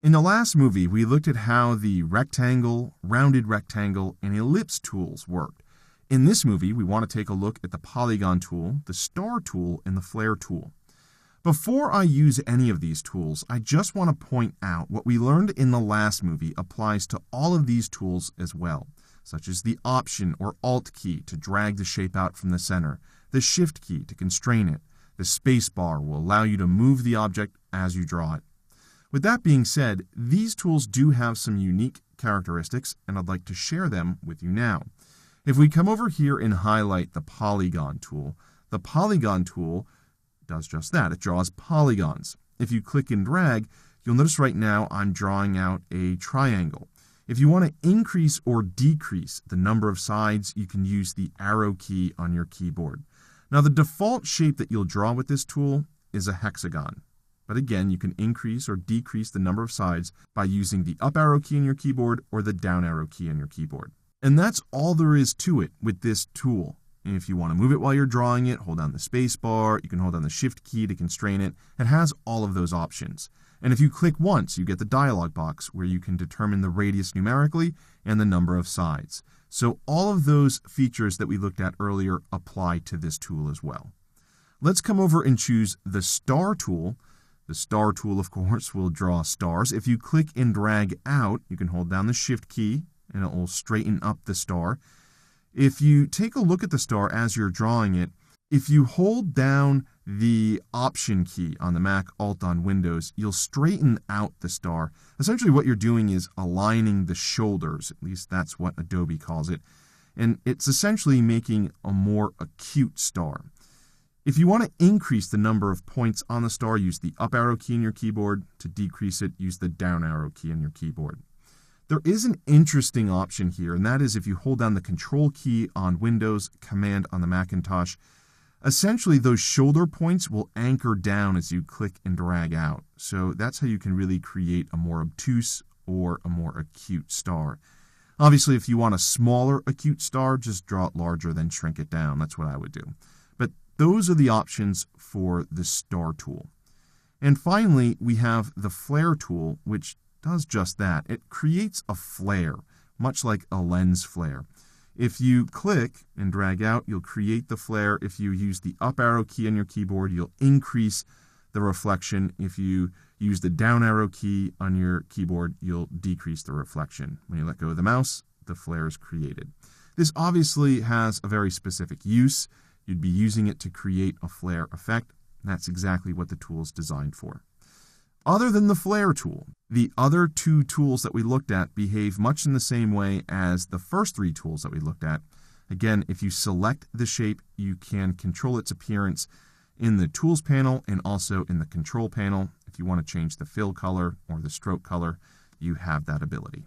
In the last movie, we looked at how the rectangle, rounded rectangle, and ellipse tools worked. In this movie, we want to take a look at the Polygon tool, the Star tool, and the Flare tool. Before I use any of these tools, I just want to point out what we learned in the last movie applies to all of these tools as well, such as the Option or Alt key to drag the shape out from the center, the Shift key to constrain it, the space bar will allow you to move the object as you draw it. With that being said, these tools do have some unique characteristics, and I'd like to share them with you now. If we come over here and highlight the Polygon tool does just that. It draws polygons. If you click and drag, you'll notice right now I'm drawing out a triangle. If you want to increase or decrease the number of sides, you can use the arrow key on your keyboard. Now, the default shape that you'll draw with this tool is a hexagon. But again, you can increase or decrease the number of sides by using the up arrow key on your keyboard or the down arrow key on your keyboard. And that's all there is to it with this tool. And if you want to move it while you're drawing it, hold down the space bar, you can hold down the Shift key to constrain it. It has all of those options. And if you click once, you get the dialog box where you can determine the radius numerically and the number of sides. So all of those features that we looked at earlier apply to this tool as well. Let's come over and choose the Star tool. The Star tool, of course, will draw stars. If you click and drag out, you can hold down the Shift key, and it will straighten up the star. If you take a look at the star as you're drawing it, if you hold down the Option key on the Mac, Alt on Windows, you'll straighten out the star. Essentially what you're doing is aligning the shoulders, at least that's what Adobe calls it, and it's essentially making a more acute star. If you want to increase the number of points on the star, use the up arrow key on your keyboard. To decrease it, use the down arrow key on your keyboard. There is an interesting option here, and that is if you hold down the Control key on Windows, Command on the Macintosh, essentially those shoulder points will anchor down as you click and drag out. So that's how you can really create a more obtuse or a more acute star. Obviously, if you want a smaller acute star, just draw it larger, then shrink it down. That's what I would do. But those are the options for the Star tool. And finally, we have the Flare tool, which does just that. It creates a flare, much like a lens flare. If you click and drag out, you'll create the flare. If you use the up arrow key on your keyboard, you'll increase the reflection. If you use the down arrow key on your keyboard, you'll decrease the reflection. When you let go of the mouse, the flare is created. This obviously has a very specific use. You'd be using it to create a flare effect. And that's exactly what the tool is designed for. Other than the Flare tool, the other two tools that we looked at behave much in the same way as the first three tools that we looked at. Again, if you select the shape, you can control its appearance in the Tools panel and also in the Control panel. If you want to change the fill color or the stroke color, you have that ability.